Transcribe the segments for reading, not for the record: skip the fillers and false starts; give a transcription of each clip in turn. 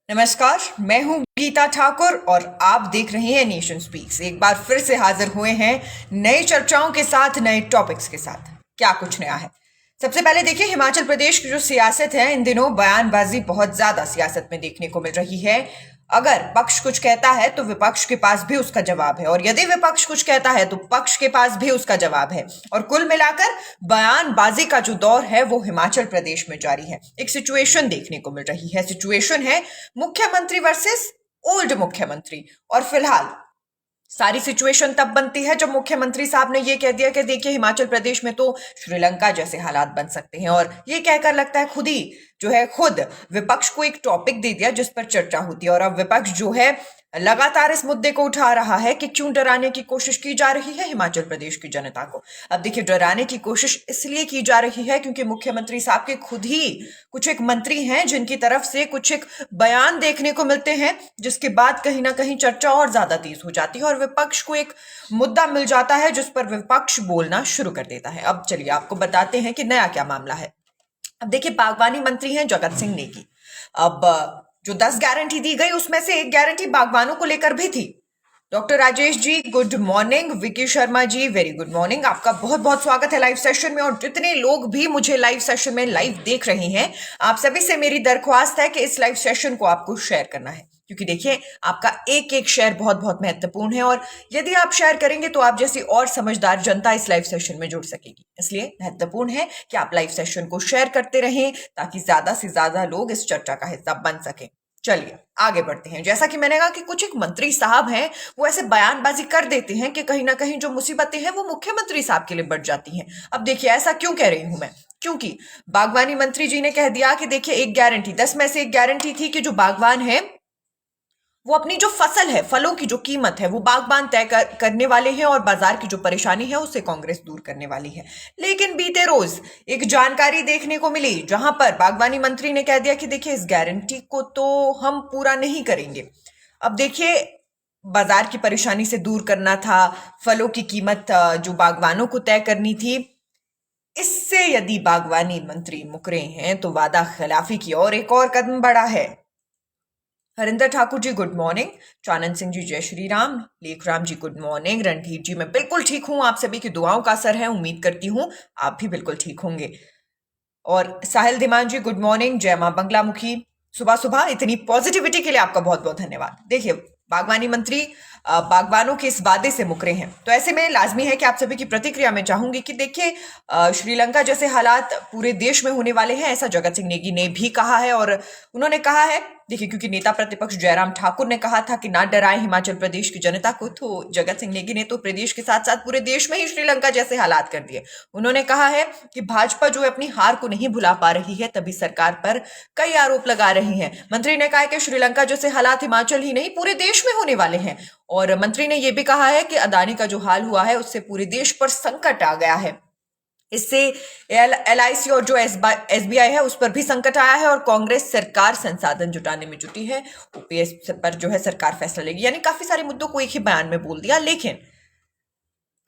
नमस्कार। मैं हूं गीता ठाकुर और आप देख रहे हैं नेशन स्पीक्स। एक बार फिर से हाजिर हुए हैं नई चर्चाओं के साथ, नए टॉपिक्स के साथ। क्या कुछ नया है? सबसे पहले देखिए, हिमाचल प्रदेश की जो सियासत है, इन दिनों बयानबाजी बहुत ज्यादा सियासत में देखने को मिल रही है। अगर पक्ष कुछ कहता है तो विपक्ष के पास भी उसका जवाब है, और यदि विपक्ष कुछ कहता है तो पक्ष के पास भी उसका जवाब है। और कुल मिलाकर बयानबाजी का जो दौर है वो हिमाचल प्रदेश में जारी है। एक सिचुएशन देखने को मिल रही है। सिचुएशन है मुख्यमंत्री वर्सेस ओल्ड मुख्यमंत्री। और फिलहाल सारी सिचुएशन तब बनती है जब मुख्यमंत्री साहब ने ये कह दिया कि देखिए, हिमाचल प्रदेश में तो श्रीलंका जैसे हालात बन सकते हैं। और ये कहकर लगता है खुद विपक्ष को एक टॉपिक दे दिया जिस पर चर्चा होती है। और अब विपक्ष जो है लगातार इस मुद्दे को उठा रहा है कि क्यों डराने की कोशिश की जा रही है हिमाचल प्रदेश की जनता को। अब देखिए, डराने की कोशिश इसलिए की जा रही है क्योंकि मुख्यमंत्री साहब के खुद ही कुछ एक मंत्री हैं जिनकी तरफ से कुछ एक बयान देखने को मिलते हैं, जिसके बाद कहीं ना कहीं चर्चा और ज्यादा तेज हो जाती है और विपक्ष को एक मुद्दा मिल जाता है जिस पर विपक्ष बोलना शुरू कर देता है। अब चलिए आपको बताते हैं कि नया क्या मामला है। अब देखिए, बागवानी मंत्री हैं जगत सिंह नेगी। अब जो 10 गारंटी दी गई उसमें से एक गारंटी बागवानों को लेकर भी थी। Doctor Rajesh ji good morning. Vicky Sharma ji very good morning. आपका बहुत बहुत स्वागत है लाइव सेशन में। और जितने लोग भी मुझे लाइव सेशन में लाइव देख रहे हैं, आप सभी से मेरी दरख्वास्त है कि इस लाइव सेशन को आपको शेयर करना है, क्योंकि देखिए, आपका एक एक शेयर बहुत बहुत महत्वपूर्ण है। और यदि आप शेयर करेंगे तो आप जैसी और समझदार जनता इस लाइव सेशन में जुड़ सकेगी। इसलिए महत्वपूर्ण है कि आप लाइव सेशन को शेयर करते रहें ताकि ज्यादा से ज्यादा लोग इस चर्चा का हिस्सा बन सकें। चलिए आगे बढ़ते हैं। जैसा कि मैंने कहा कि कुछ एक मंत्री साहब हैं, वो ऐसे बयानबाजी कर देते हैं कि कहीं ना कहीं जो मुसीबतें हैं वो मुख्यमंत्री साहब के लिए बढ़ जाती हैं। अब देखिए, ऐसा क्यों कह रही हूं मैं? क्योंकि बागवानी मंत्री जी ने कह दिया कि देखिए, एक गारंटी 10 में से एक गारंटी थी कि जो बागवान है वो अपनी जो फसल है, फलों की जो कीमत है, वो बागबान तय करने वाले हैं और बाजार की जो परेशानी है उससे कांग्रेस दूर करने वाली है। लेकिन बीते रोज एक जानकारी देखने को मिली जहां पर बागवानी मंत्री ने कह दिया कि देखिए, इस गारंटी को तो हम पूरा नहीं करेंगे। अब देखिए, बाजार की परेशानी से दूर करना था, फलों की कीमत जो बागवानों को तय करनी थी, इससे यदि बागवानी मंत्री मुकरे हैं तो वादा खिलाफी की और एक और कदम बढ़ा है। Harinder Thakur ji good morning. चानंद सिंह जी जय श्री राम। लेखराम जी गुड मॉर्निंग। रणधीर जी मैं बिल्कुल ठीक हूं, आप सभी की दुआओं का असर है, उम्मीद करती हूं आप भी बिल्कुल ठीक होंगे। और साहिल धीमान जी गुड मॉर्निंग। जय मां बंगलामुखी। सुबह सुबह इतनी पॉजिटिविटी के लिए आपका बहुत बहुत धन्यवाद। देखिए, बागवानी मंत्री बागवानों के इस वादे से मुकरे हैं, तो ऐसे में लाजमी है कि आप सभी की प्रतिक्रिया में चाहूंगी कि देखिए, श्रीलंका जैसे हालात पूरे देश में होने वाले हैं, ऐसा जगत सिंह नेगी ने भी कहा है। और उन्होंने कहा है, देखिए, क्योंकि नेता प्रतिपक्ष जयराम ठाकुर ने कहा था कि ना डराएं हिमाचल प्रदेश की जनता को, तो जगत सिंह नेगी ने तो प्रदेश के साथ साथ पूरे देश में ही श्रीलंका जैसे हालात कर दिए। उन्होंने कहा है कि भाजपा जो है अपनी हार को नहीं भुला पा रही है, तभी सरकार पर कई आरोप लगा रही है। मंत्री ने कहा है कि श्रीलंका जैसे हालात हिमाचल ही नहीं पूरे देश में होने वाले हैं। और मंत्री ने यह भी कहा है कि अदानी का जो हाल हुआ है उससे पूरे देश पर संकट आ गया है। इससे LIC और जो SBI है उस पर भी संकट आया है और कांग्रेस सरकार संसाधन जुटाने में जुटी है। OPS पर जो है सरकार फैसला लेगी। यानी काफी सारे मुद्दों को एक ही बयान में बोल दिया। लेकिन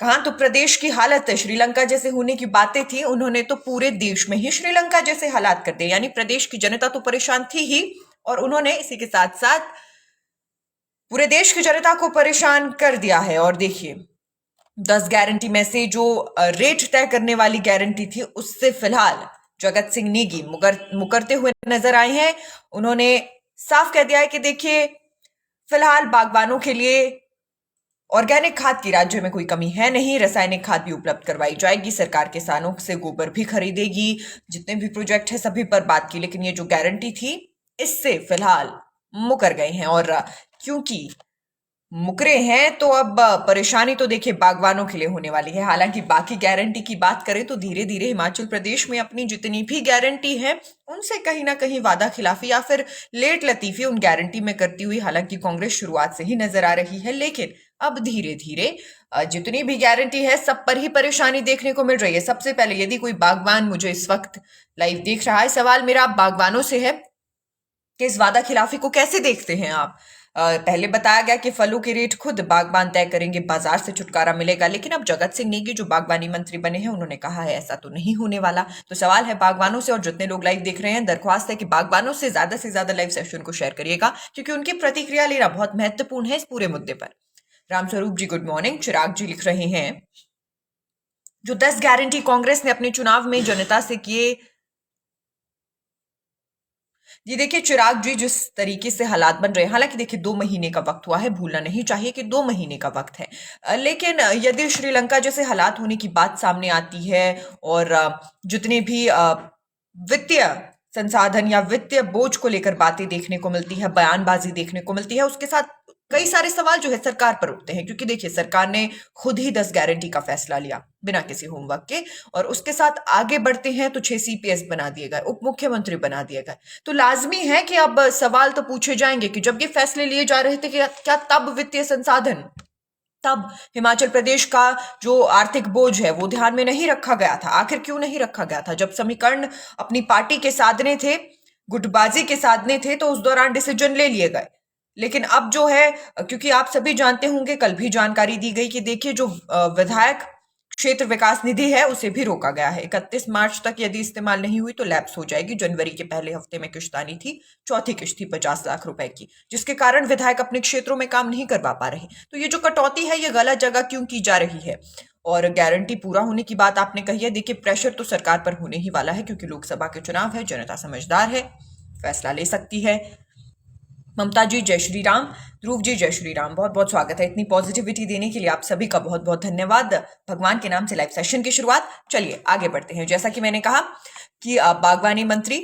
कहां तो प्रदेश की हालत श्रीलंका जैसे होने की बातें थी, उन्होंने तो पूरे देश में ही श्रीलंका जैसे हालात कर दिए। यानी प्रदेश की जनता तो परेशान थी ही, और उन्होंने इसी के साथ साथ पूरे देश की जनता को परेशान कर दिया है। और देखिए, 10 गारंटी में से जो रेट तय करने वाली गारंटी थी उससे फिलहाल जगत सिंह नेगी मुकरते हुए नजर आए हैं। उन्होंने साफ कह दिया है कि देखिए, फिलहाल बागबानों के लिए ऑर्गेनिक खाद की राज्य में कोई कमी है नहीं, रासायनिक खाद भी उपलब्ध करवाई जाएगी, सरकार किसानों से गोबर भी खरीदेगी, जितने भी प्रोजेक्ट है सभी पर बात की। लेकिन ये जो गारंटी थी इससे फिलहाल मुकर गए हैं। और क्योंकि मुकरे हैं तो अब परेशानी तो देखिए बागवानों के लिए होने वाली है। हालांकि बाकी गारंटी की बात करें तो धीरे धीरे हिमाचल प्रदेश में अपनी जितनी भी गारंटी है उनसे कहीं ना कहीं वादा खिलाफी या फिर लेट लतीफी उन गारंटी में करती हुई हालांकि कांग्रेस शुरुआत से ही नजर आ रही है। लेकिन अब धीरे धीरे जितनी भी गारंटी है सब पर ही परेशानी देखने को मिल रही है। सबसे पहले यदि कोई बागवान मुझे इस वक्त लाइव देख रहा है, सवाल मेरा आप बागवानों से है कि इस वादा खिलाफी को कैसे देखते हैं आप? पहले बताया गया कि फलों के रेट खुद बागबान तय करेंगे, बाजार से छुटकारा मिलेगा, लेकिन अब जगत सिंह नेगी जो बागवानी मंत्री बने हैं उन्होंने कहा है ऐसा तो नहीं होने वाला। तो सवाल है बागवानों से, और जितने लोग लाइव देख रहे हैं दरख्वास्त है कि बागवानों से ज्यादा लाइव सेशन को शेयर करिएगा, क्योंकि उनकी प्रतिक्रिया लेना बहुत महत्वपूर्ण है इस पूरे मुद्दे पर। रामस्वरूप जी गुड मॉर्निंग। चिराग जी लिख रहे हैं जो 10 गारंटी कांग्रेस ने अपने चुनाव में जनता से किए। ये देखिए चिराग जी, जिस तरीके से हालात बन रहे हैं, हालांकि देखिए 2 महीने का वक्त हुआ है, भूलना नहीं चाहिए कि 2 महीने का वक्त है, लेकिन यदि श्रीलंका जैसे हालात होने की बात सामने आती है और जितने भी वित्तीय संसाधन या वित्तीय बोझ को लेकर बातें देखने को मिलती है, बयानबाजी देखने को मिलती है, उसके साथ कई सारे सवाल जो है सरकार पर उठते हैं, क्योंकि देखिए सरकार ने खुद ही 10 गारंटी का फैसला लिया बिना किसी होमवर्क के, और उसके साथ आगे बढ़ते हैं तो 6 सीपीएस बना दिए गए, उप मुख्यमंत्री बना दिए गए। तो लाजमी है कि अब सवाल तो पूछे जाएंगे कि जब ये फैसले लिए जा रहे थे क्या तब वित्तीय संसाधन, तब हिमाचल प्रदेश का जो आर्थिक बोझ है वो ध्यान में नहीं रखा गया था? आखिर क्यों नहीं रखा गया था? जब समीकरण अपनी पार्टी के साधने थे, गुटबाजी के साधने थे, तो उस दौरान डिसीजन ले लिए गए। लेकिन अब जो है, क्योंकि आप सभी जानते होंगे, कल भी जानकारी दी गई कि देखिए जो विधायक क्षेत्र विकास निधि है उसे भी रोका गया है। 31 मार्च तक यदि इस्तेमाल नहीं हुई तो लैप्स हो जाएगी। जनवरी के पहले हफ्ते में किश्त आनी थी, चौथी किश्त थी 50 लाख रुपए की, जिसके कारण विधायक अपने क्षेत्रों में काम नहीं करवा पा रहे। तो ये जो कटौती है ये गलत जगह क्यों की जा रही है? और गारंटी पूरा होने की बात आपने कही है, देखिए प्रेशर तो सरकार पर होने ही वाला है, क्योंकि लोकसभा के चुनाव है, जनता समझदार है, फैसला ले सकती है। ममता जी जय श्री राम, ध्रुव जी जय श्री राम, बहुत बहुत स्वागत है। इतनी पॉजिटिविटी देने के लिए आप सभी का बहुत बहुत धन्यवाद। भगवान के नाम से लाइव सेशन की शुरुआत। चलिए आगे बढ़ते हैं। जैसा कि मैंने कहा कि बागवानी मंत्री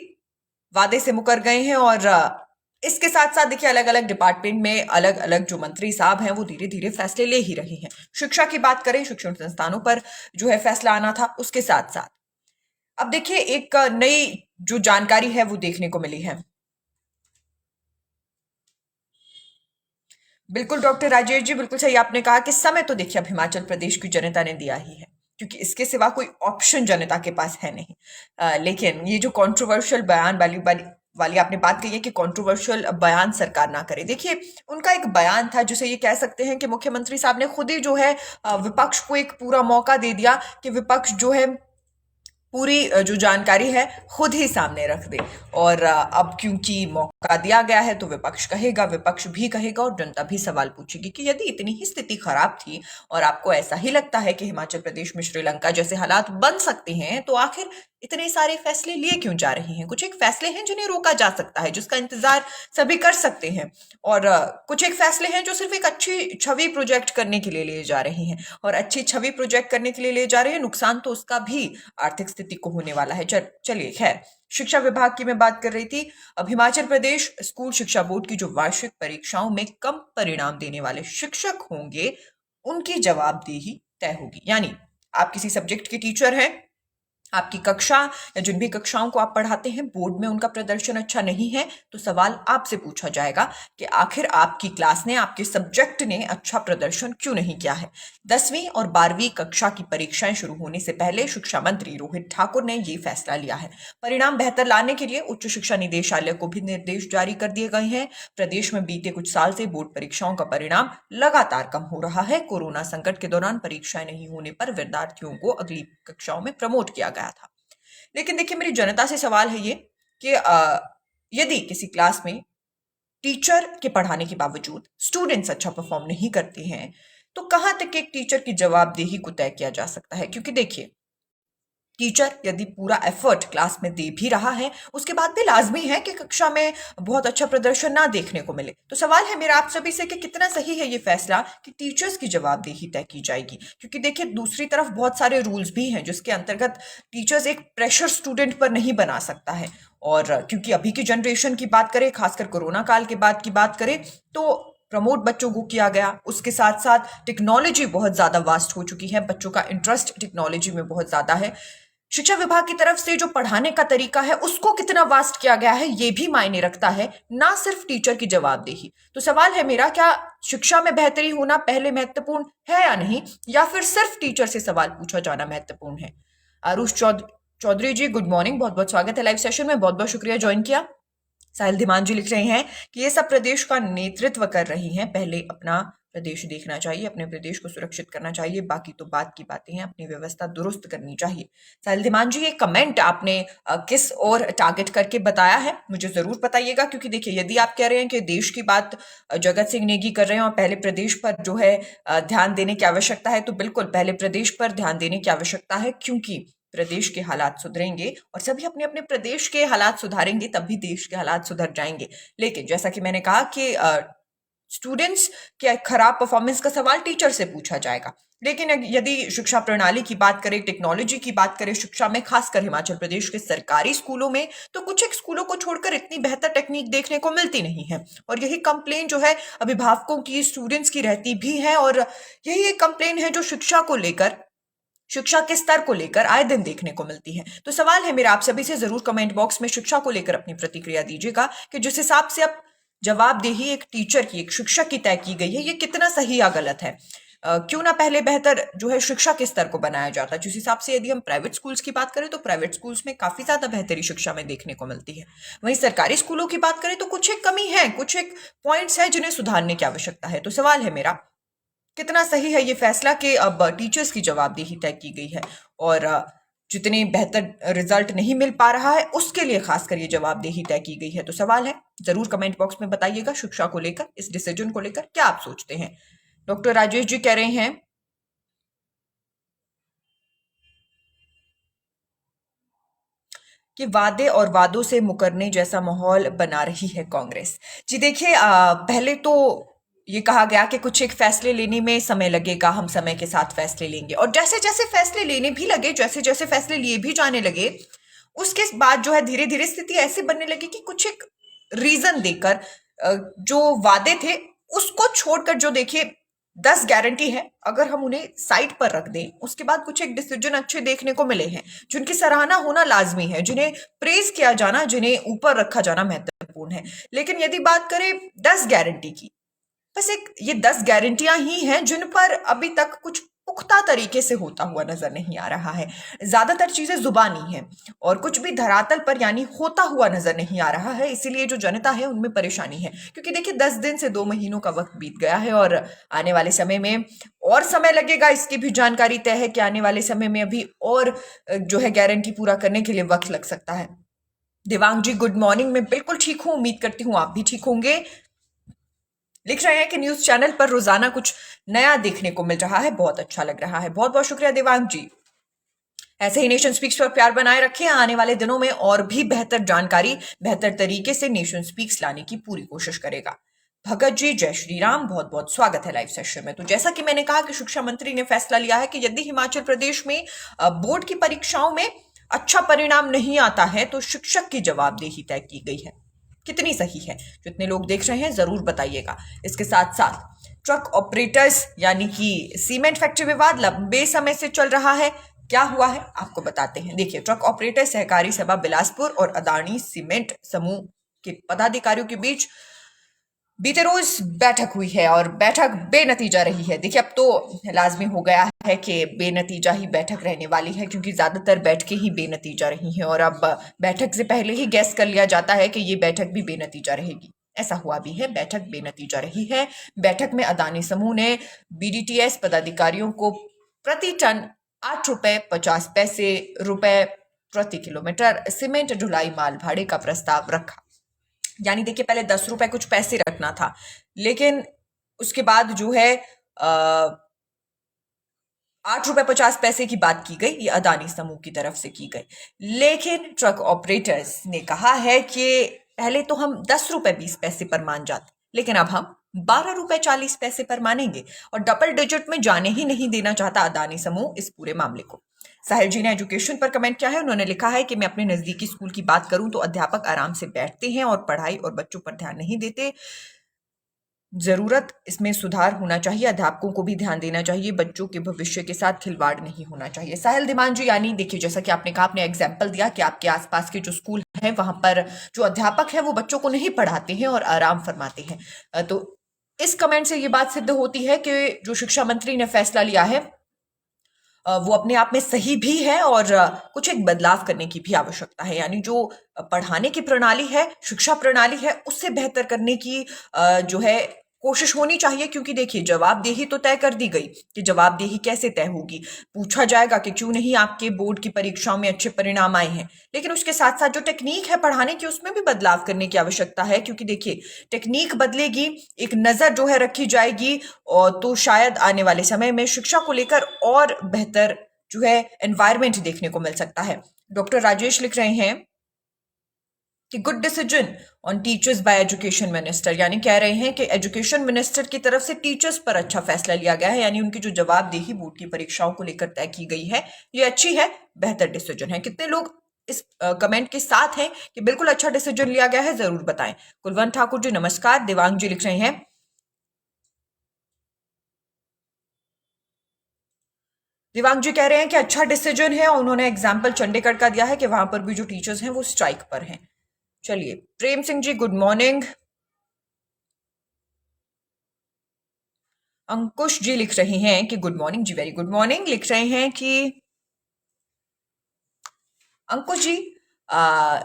वादे से मुकर गए हैं, और इसके साथ साथ देखिए अलग अलग डिपार्टमेंट में अलग अलग जो मंत्री साहब हैं वो धीरे धीरे फैसले ले ही रहे हैं। शिक्षा की बात करें, शिक्षण संस्थानों पर जो है फैसला आना था, उसके साथ साथ अब देखिए एक नई जो जानकारी है वो देखने को मिली है। बिल्कुल डॉक्टर राजेश जी, बिल्कुल सही आपने कहा कि समय तो देखिए अब हिमाचल प्रदेश की जनता ने दिया ही है, क्योंकि इसके सिवा कोई ऑप्शन जनता के पास है नहीं। लेकिन ये जो कंट्रोवर्शियल बयान वाली आपने बात कही है कि कंट्रोवर्शियल बयान सरकार ना करे, देखिए उनका एक बयान था जिसे ये कह सकते हैं कि मुख्यमंत्री साहब ने खुद ही जो है विपक्ष को एक पूरा मौका दे दिया कि विपक्ष जो है पूरी जो जानकारी है खुद ही सामने रख दे। और अब क्योंकि मौका दिया गया है तो विपक्ष कहेगा, विपक्ष भी कहेगा, और जनता भी सवाल पूछेगी कि यदि इतनी ही स्थिति खराब थी और आपको ऐसा ही लगता है कि हिमाचल प्रदेश में श्रीलंका जैसे हालात बन सकते हैं, तो आखिर इतने सारे फैसले लिए क्यों जा रहे हैं? कुछ एक फैसले हैं जिन्हें रोका जा सकता है, जिसका इंतजार सभी कर सकते हैं, और कुछ एक फैसले हैं जो सिर्फ एक अच्छी छवि प्रोजेक्ट करने के लिए लिए जा रहे हैं, और अच्छी छवि प्रोजेक्ट करने के लिए ले जा रहे हैं, नुकसान तो उसका भी आर्थिक स्थिति को होने वाला है। चलिए खैर, शिक्षा विभाग की मैं बात कर रही थी। अब हिमाचल प्रदेश स्कूल शिक्षा बोर्ड की जो वार्षिक परीक्षाओं में कम परिणाम देने वाले शिक्षक होंगे उनकी जवाबदेही तय होगी। यानी आप किसी सब्जेक्ट के टीचर हैं, आपकी कक्षा या जिन भी कक्षाओं को आप पढ़ाते हैं बोर्ड में उनका प्रदर्शन अच्छा नहीं है, तो सवाल आपसे पूछा जाएगा कि आखिर आपकी क्लास ने, आपके सब्जेक्ट ने अच्छा प्रदर्शन क्यों नहीं किया है। 10वीं और 12वीं कक्षा की परीक्षाएं शुरू होने से पहले शिक्षा मंत्री रोहित ठाकुर ने ये फैसला लिया है। परिणाम बेहतर लाने के लिए उच्च शिक्षा निदेशालय को भी निर्देश जारी कर दिए गए हैं। प्रदेश में बीते कुछ साल से बोर्ड परीक्षाओं का परिणाम लगातार कम हो रहा है। कोरोना संकट के दौरान परीक्षाएं नहीं होने पर विद्यार्थियों को अगली कक्षाओं में प्रमोट किया गया था। लेकिन देखिए मेरी जनता से सवाल है ये कि यदि किसी क्लास में टीचर के पढ़ाने के बावजूद स्टूडेंट्स अच्छा परफॉर्म नहीं करते हैं, तो कहां तक एक टीचर की जवाबदेही को तय किया जा सकता है? क्योंकि देखिए टीचर यदि पूरा एफर्ट क्लास में दे भी रहा है, उसके बाद भी लाजमी है कि कक्षा में बहुत अच्छा प्रदर्शन ना देखने को मिले। तो सवाल है मेरा आप सभी से कि कितना सही है ये फैसला कि टीचर्स की जवाबदेही तय की जाएगी? क्योंकि देखिए दूसरी तरफ बहुत सारे रूल्स भी हैं जिसके अंतर्गत टीचर्स एक प्रेशर स्टूडेंट पर नहीं बना सकता है। और क्योंकि अभी की जनरेशन की बात करें, खासकर कोरोना काल के बाद की बात करें, तो प्रमोट बच्चों को किया गया। उसके साथ साथ टेक्नोलॉजी बहुत ज्यादा वास्ट हो चुकी है, बच्चों का इंटरेस्ट टेक्नोलॉजी में बहुत ज्यादा है। शिक्षा विभाग की तरफ से जो पढ़ाने का तरीका है उसको कितना वास्ट किया गया है ये भी मायने रखता है, ना सिर्फ टीचर की जवाबदेही। तो सवाल है मेरा, क्या शिक्षा में बेहतरी होना पहले महत्वपूर्ण है या नहीं, या फिर सिर्फ टीचर से सवाल पूछा जाना महत्वपूर्ण है? आरुष चौधरी जी गुड मॉर्निंग, बहुत बहुत स्वागत है लाइव सेशन में, बहुत बहुत शुक्रिया ज्वाइन किया। साहिल धीमान जी लिख रहे हैं कि ये सब प्रदेश का नेतृत्व कर रही हैं, पहले अपना प्रदेश देखना चाहिए, अपने प्रदेश को सुरक्षित करना चाहिए, बाकी तो बात की बातें हैं, अपनी व्यवस्था दुरुस्त करनी चाहिए। साहिल धीमान जी, ये कमेंट आपने किस और टारगेट करके बताया है मुझे जरूर बताइएगा, क्योंकि देखिए यदि आप कह रहे हैं कि देश की बात जगत सिंह नेगी कर रहे हैं और पहले प्रदेश पर जो है ध्यान देने की आवश्यकता है, तो बिल्कुल पहले प्रदेश पर ध्यान देने की आवश्यकता है, क्योंकि प्रदेश के हालात सुधरेंगे और सभी अपने अपने प्रदेश के हालात सुधारेंगे तभी देश के हालात सुधर जाएंगे। लेकिन जैसा कि मैंने कहा कि स्टूडेंट्स के खराब परफॉर्मेंस का सवाल टीचर से पूछा जाएगा, लेकिन यदि शिक्षा प्रणाली की बात करें, टेक्नोलॉजी की बात करें, शिक्षा में खासकर हिमाचल प्रदेश के सरकारी स्कूलों में, तो कुछ एक स्कूलों को छोड़कर इतनी बेहतर टेक्निक देखने को मिलती नहीं है। और यही कंप्लेन जो है अभिभावकों की, स्टूडेंट्स की रहती भी है, और यही एक कंप्लेन है जो शिक्षा को लेकर, शिक्षा के स्तर को लेकर आए दिन देखने को मिलती है। तो सवाल है मेरा आप सभी से, जरूर कमेंट बॉक्स में शिक्षा को लेकर अपनी प्रतिक्रिया दीजिएगा कि जिस हिसाब से अब जवाबदेही एक टीचर की, एक शिक्षक की तय की गई है, ये कितना सही या गलत है। क्यों ना पहले बेहतर जो है शिक्षा के स्तर को बनाया जाता। जिस हिसाब से यदि हम प्राइवेट स्कूल्स की बात करें तो प्राइवेट स्कूल्स में काफी ज्यादा बेहतरी शिक्षा में देखने को मिलती है, वहीं सरकारी स्कूलों की बात करें तो कुछ एक कमी है, कुछ एक पॉइंट्स है जिन्हें सुधारने की आवश्यकता है। तो सवाल है मेरा, कितना सही है ये फैसला कि अब टीचर्स की जवाबदेही तय की गई है और जितने बेहतर रिजल्ट नहीं मिल पा रहा है उसके लिए खासकर ये जवाबदेही तय की गई है। तो सवाल है, जरूर कमेंट बॉक्स में बताइएगा शिक्षा को लेकर, इस डिसीजन को लेकर क्या आप सोचते हैं। डॉक्टर राजेश जी कह रहे हैं कि वादे और वादों से मुकरने जैसा माहौल बना रही है कांग्रेस। जी देखिए, पहले तो ये कहा गया कि कुछ एक फैसले लेने में समय लगेगा, हम समय के साथ फैसले लेंगे, और जैसे जैसे फैसले लेने भी लगे, जैसे जैसे फैसले लिए भी जाने लगे, उसके बाद जो है धीरे धीरे स्थिति ऐसे बनने लगी कि कुछ एक रीजन देकर जो वादे थे उसको छोड़कर, जो देखिए 10 गारंटी है, अगर हम उन्हें साइड पर रख दें, उसके बाद कुछ एक डिसीजन अच्छे देखने को मिले हैं जिनकी सराहना होना लाजमी है, जिन्हें प्रेज किया जाना, जिन्हें ऊपर रखा जाना महत्वपूर्ण है। लेकिन यदि बात करें 10 गारंटी की, बस एक ये 10 गारंटियां ही हैं जिन पर अभी तक कुछ पुख्ता तरीके से होता हुआ नजर नहीं आ रहा है। ज्यादातर चीजें जुबानी हैं और कुछ भी धरातल पर यानी होता हुआ नजर नहीं आ रहा है, इसीलिए जो जनता है उनमें परेशानी है। क्योंकि देखिए 10 दिन से 2 महीनों का वक्त बीत गया है और आने वाले समय में और समय लगेगा, इसकी भी जानकारी तय है कि आने वाले समय में अभी और जो है गारंटी पूरा करने के लिए वक्त लग सकता है। देवांग जी गुड मॉर्निंग, मैं बिल्कुल ठीक हूं, उम्मीद करती हूं आप भी ठीक होंगे। लिख रहे हैं कि न्यूज चैनल पर रोजाना कुछ नया देखने को मिल रहा है, बहुत अच्छा लग रहा है। बहुत बहुत शुक्रिया देवांग जी। ऐसे ही नेशन स्पीक्स पर प्यार बनाए रखें, आने वाले दिनों में और भी बेहतर जानकारी, बेहतर तरीके से नेशन स्पीक्स लाने की पूरी कोशिश करेगा। भगत जी जय श्री राम, बहुत बहुत स्वागत है लाइव सेशन में। तो जैसा कि मैंने कहा कि शिक्षा मंत्री ने फैसला लिया है कि यदि हिमाचल प्रदेश में बोर्ड की परीक्षाओं में अच्छा परिणाम नहीं आता है तो शिक्षक की जवाबदेही तय की गई है। कितनी सही है, जितने लोग देख रहे हैं जरूर बताइएगा। इसके साथ साथ ट्रक ऑपरेटर्स यानी कि सीमेंट फैक्ट्री विवाद लंबे समय से चल रहा है, क्या हुआ है आपको बताते हैं। देखिए, ट्रक ऑपरेटर सहकारी सभा बिलासपुर और अदानी सीमेंट समूह के पदाधिकारियों के बीच बीते रोज बैठक हुई है और बैठक बेनतीजा रही है। देखिए, अब तो लाजमी हो गया है कि बेनतीजा ही बैठक रहने वाली है, क्योंकि ज्यादातर बैठकें ही बेनतीजा रही हैं और अब बैठक से पहले ही गैस कर लिया जाता है कि ये बैठक भी बेनतीजा रहेगी। ऐसा हुआ भी है, बैठक बेनतीजा रही है। बैठक में अदानी समूह ने बीडीटीएस पदाधिकारियों को प्रति टन 8 रुपए 50 पैसे रुपए प्रति किलोमीटर सीमेंट ढुलाई माल भाड़े का प्रस्ताव रखा। यानी देखिए, पहले 10 रुपए कुछ पैसे रखना था, लेकिन उसके बाद जो है 8 रुपए 50 पैसे की बात की गई, ये अदानी समूह की तरफ से की गई। लेकिन ट्रक ऑपरेटर्स ने कहा है कि पहले तो हम 10 रुपए 20 पैसे पर मान जाते, लेकिन अब हम 12 रुपए 40 पैसे पर मानेंगे, और डबल डिजिट में जाने ही नहीं देना चाहता अदानी समूह इस पूरे मामले को। साहिल जी ने एजुकेशन पर कमेंट किया है, उन्होंने लिखा है कि मैं अपने नजदीकी स्कूल की बात करूं तो अध्यापक आराम से बैठते हैं और पढ़ाई और बच्चों पर ध्यान नहीं देते। जरूरत इसमें सुधार होना चाहिए, अध्यापकों को भी ध्यान देना चाहिए, बच्चों के भविष्य के साथ खिलवाड़ नहीं होना चाहिए। साहिल धीमान जी, यानी देखिए जैसा कि आपने कहा, आपने एग्जाम्पल दिया कि आपके आसपास के जो स्कूल है वहां पर जो अध्यापक है वो बच्चों को नहीं पढ़ाते हैं और आराम फरमाते हैं। तो इस कमेंट से ये बात सिद्ध होती है कि जो शिक्षा मंत्री ने फैसला लिया है वो अपने आप में सही भी है और कुछ एक बदलाव करने की भी आवश्यकता है। यानी जो पढ़ाने की प्रणाली है, शिक्षा प्रणाली है, उससे बेहतर करने की जो है कोशिश होनी चाहिए। क्योंकि देखिए, जवाबदेही तो तय कर दी गई कि जवाबदेही कैसे तय होगी। पूछा जाएगा कि क्यों नहीं आपके बोर्ड की परीक्षाओं में अच्छे परिणाम आए हैं, लेकिन उसके साथ साथ जो टेक्निक है पढ़ाने की, उसमें भी बदलाव करने की आवश्यकता है। क्योंकि देखिए, टेक्निक बदलेगी, एक नजर जो है रखी जाएगी, और तो शायद आने वाले समय में शिक्षा को लेकर और बेहतर जो है एनवायरमेंट देखने को मिल सकता है। डॉक्टर राजेश लिख रहे हैं कि good decision on teachers bye education minister, यानी कह रहे हैं कि एजुकेशन मिनिस्टर की तरफ से टीचर्स पर अच्छा फैसला लिया गया है। यानी उनकी जो जवाबदेही बोर्ड की परीक्षाओं को लेकर तय की गई है, ये अच्छी है, बेहतर डिसीजन है। कितने लोग इस कमेंट के साथ हैं कि बिल्कुल अच्छा डिसीजन लिया गया है, जरूर बताएं। कुलवंत ठाकुर जी नमस्कार। देवांग जी लिख रहे हैं, दिवांग जी कह रहे हैं कि अच्छा डिसीजन है, और उन्होंने एग्जाम्पल चंडीगढ़ का दिया है कि वहां पर भी जो टीचर्स हैं वो स्ट्राइक पर हैं। चलिए, प्रेम सिंह जी गुड मॉर्निंग। अंकुश जी लिख रहे हैं कि गुड मॉर्निंग जी, वेरी गुड मॉर्निंग। लिख रहे हैं कि अंकुश जी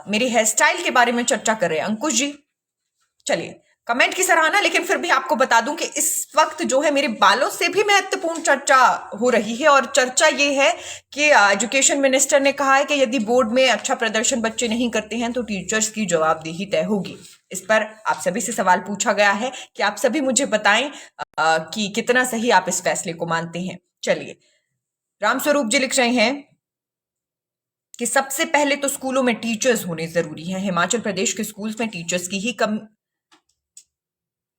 मेरी हेयर स्टाइल के बारे में चर्चा कर रहे हैं। अंकुश जी, चलिए, कमेंट की सराहना, लेकिन फिर भी आपको बता दूं कि इस वक्त जो है मेरे बालों से भी महत्वपूर्ण चर्चा हो रही है। और चर्चा ये है कि एजुकेशन मिनिस्टर ने कहा है कि यदि बोर्ड में अच्छा प्रदर्शन बच्चे नहीं करते हैं तो टीचर्स की जवाबदेही तय होगी। इस पर आप सभी से सवाल पूछा गया है कि आप सभी मुझे बताएं कि कितना सही आप इस फैसले को मानते हैं। चलिए, रामस्वरूप जी लिख रहे हैं कि सबसे पहले तो स्कूलों में टीचर्स होने जरूरी हैं। हिमाचल प्रदेश के स्कूल्स में टीचर्स की ही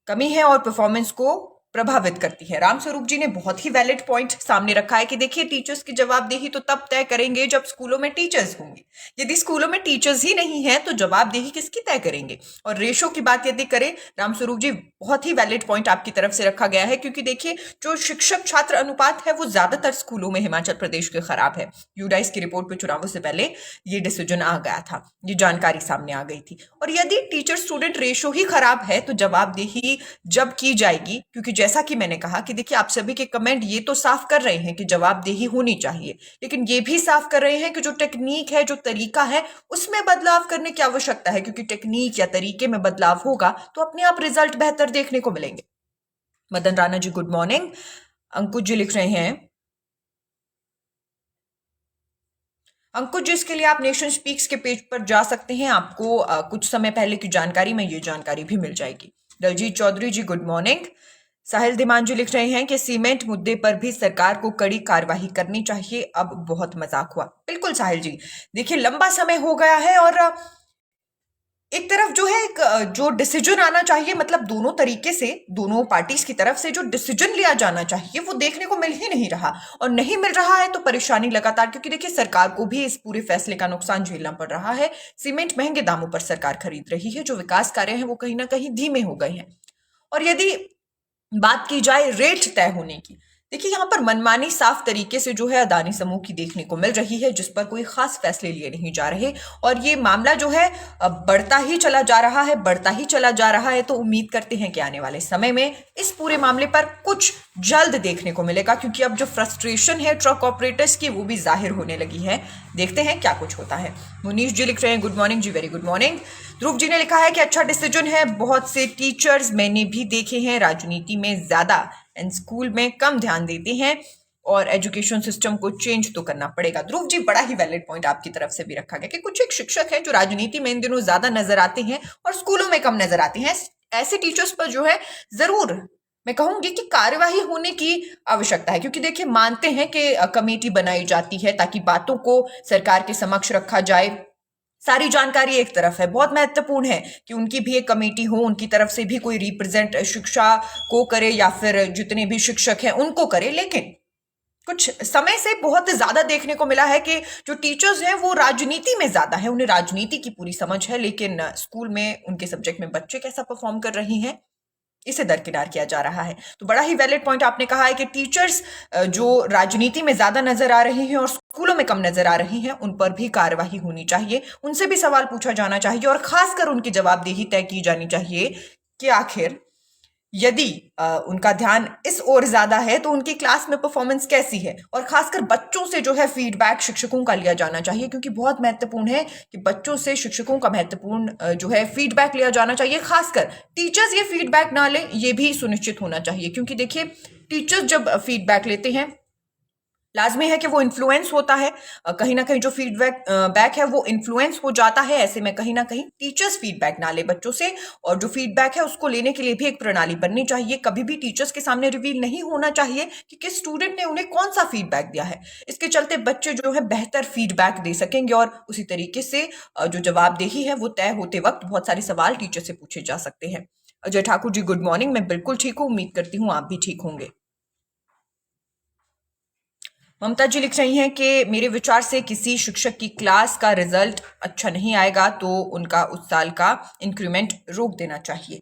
कमी है और परफॉर्मेंस को प्रभावित करती है। रामस्वरूप जी ने बहुत ही वैलिड पॉइंट सामने रखा है कि देखिए, टीचर्स की जवाबदेही तो तब तय करेंगे जब स्कूलों में टीचर्स होंगे। यदि स्कूलों में टीचर्स ही नहीं है तो जवाबदेही किसकी तय करेंगे। और रेशो की बात यदि करें, रामस्वरूप जी, बहुत ही वैलिड पॉइंट आपकी तरफ से रखा गया है। क्योंकि देखिए, जो शिक्षक छात्र अनुपात है वो ज्यादातर स्कूलों में हिमाचल प्रदेश के खराब है। यूडाइस की रिपोर्ट पे चुनावों से पहले ये डिसीजन आ गया था, ये जानकारी सामने आ गई थी। और यदि टीचर स्टूडेंट रेशो ही खराब है तो जवाबदेही जब की जाएगी, क्योंकि जैसा कि मैंने कहा कि देखिए, आप सभी के कमेंट ये तो साफ कर रहे हैं कि जवाबदेही होनी चाहिए, लेकिन ये भी साफ कर रहे हैं कि जो टेक्निक है, जो तरीका है, उसमें बदलाव करने की आवश्यकता है। क्योंकि टेक्निक या तरीके में बदलाव होगा तो अपने आप रिजल्ट बेहतर देखने को मिलेंगे। Madan Rana ji good morning. अंकुश जी लिख रहे हैं, अंकुश जी, इसके लिए आप नेशन स्पीक्स के पेज पर जा सकते हैं। आपको कुछ समय पहले की जानकारी में ये जानकारी भी मिल जाएगी। दलजीत चौधरी जी गुड मॉर्निंग। साहिल धीमान जी लिख रहे हैं कि सीमेंट मुद्दे पर भी सरकार को कड़ी कार्यवाही करनी चाहिए, अब बहुत मजाक हुआ। बिल्कुल साहिल जी, देखिए, लंबा समय हो गया है और एक तरफ जो है एक जो डिसीजन आना चाहिए, मतलब दोनों तरीके से, दोनों पार्टीज की तरफ से जो डिसीजन लिया जाना चाहिए वो देखने को मिल ही नहीं रहा। और नहीं मिल रहा है तो परेशानी लगातार, क्योंकि देखिए, सरकार को भी इस पूरे फैसले का नुकसान झेलना पड़ रहा है। सीमेंट महंगे दामों पर सरकार खरीद रही है, जो विकास कार्य है वो कहीं ना कहीं धीमे हो गए हैं। और यदि बात की जाए रेट तय होने की, देखिए, यहाँ पर मनमानी साफ तरीके से जो है अदानी समूह की देखने को मिल रही है, जिस पर कोई खास फैसले लिए नहीं जा रहे। और ये मामला जो है बढ़ता ही चला जा रहा है, बढ़ता ही चला जा रहा है। तो उम्मीद करते हैं कि आने वाले समय में इस पूरे मामले पर कुछ जल्द देखने को मिलेगा, क्योंकि अब जो फ्रस्ट्रेशन है ट्रक ऑपरेटर्स की वो भी जाहिर होने लगी है। देखते हैं क्या कुछ होता है। मुनीश जी लिख रहे हैं गुड मॉर्निंग जी, very good morning. Dhruv ji ने लिखा है कि अच्छा डिसीजन है, बहुत से टीचर्स मैंने भी देखे हैं राजनीति में ज्यादा एंड स्कूल में कम ध्यान देते हैं, और एजुकेशन सिस्टम को चेंज तो करना पड़ेगा। ध्रुव जी, बड़ा ही वैलिड पॉइंट आपकी तरफ से भी रखा गया कि कुछ एक शिक्षक है जो राजनीति में इन दिनों ज्यादा नजर आते हैं और स्कूलों में कम नजर आते हैं। ऐसे टीचर्स पर जो है जरूर मैं कहूंगी कि कार्यवाही होने की आवश्यकता है। क्योंकि देखिए, मानते हैं कि कमेटी बनाई जाती है ताकि बातों को सरकार के समक्ष रखा जाए। सारी जानकारी एक तरफ है, बहुत महत्वपूर्ण है कि उनकी भी एक कमेटी हो, उनकी तरफ से भी कोई रिप्रेजेंट शिक्षा को करे या फिर जितने भी शिक्षक हैं उनको करे। लेकिन कुछ समय से बहुत ज्यादा देखने को मिला है कि जो टीचर्स हैं वो राजनीति में ज्यादा है, उन्हें राजनीति की पूरी समझ है, लेकिन स्कूल में उनके सब्जेक्ट में बच्चे कैसा परफॉर्म कर रही हैं इसे दरकिनार किया जा रहा है। तो बड़ा ही वैलिड पॉइंट आपने कहा है कि टीचर्स जो राजनीति में ज्यादा नजर आ रही हैं और स्कूलों में कम नजर आ रही हैं, उन पर भी कार्यवाही होनी चाहिए, उनसे भी सवाल पूछा जाना चाहिए और खासकर उनकी जवाबदेही तय की जानी चाहिए कि आखिर यदि उनका ध्यान इस ओर ज्यादा है तो उनकी क्लास में परफॉर्मेंस कैसी है। और खासकर बच्चों से जो है फीडबैक शिक्षकों का लिया जाना चाहिए, क्योंकि बहुत महत्वपूर्ण है कि बच्चों से शिक्षकों का महत्वपूर्ण जो है फीडबैक लिया जाना चाहिए। खासकर टीचर्स ये फीडबैक ना लें, ये भी सुनिश्चित होना चाहिए, क्योंकि देखिए टीचर्स जब फीडबैक लेते हैं लाजमी है कि वो इन्फ्लुएंस होता है, कहीं ना कहीं जो फीडबैक बैक है वो इन्फ्लुएंस हो जाता है। ऐसे में कहीं ना कहीं टीचर्स फीडबैक ना ले बच्चों से, और जो फीडबैक है उसको लेने के लिए भी एक प्रणाली बननी चाहिए। कभी भी टीचर्स के सामने रिवील नहीं होना चाहिए कि किस स्टूडेंट ने उन्हें कौन सा फीडबैक दिया है। इसके चलते बच्चे जो है बेहतर फीडबैक दे सकेंगे, और उसी तरीके से जो जवाबदेही है वो तय होते वक्त बहुत सारे सवाल टीचर से पूछे जा सकते हैं। अजय ठाकुर जी गुड मॉर्निंग, मैं बिल्कुल ठीक हूँ, उम्मीद करती हूँ आप भी ठीक होंगे। ममता जी लिख रही हैं कि मेरे विचार से किसी शिक्षक की क्लास का रिजल्ट अच्छा नहीं आएगा तो उनका उस साल का इंक्रीमेंट रोक देना चाहिए,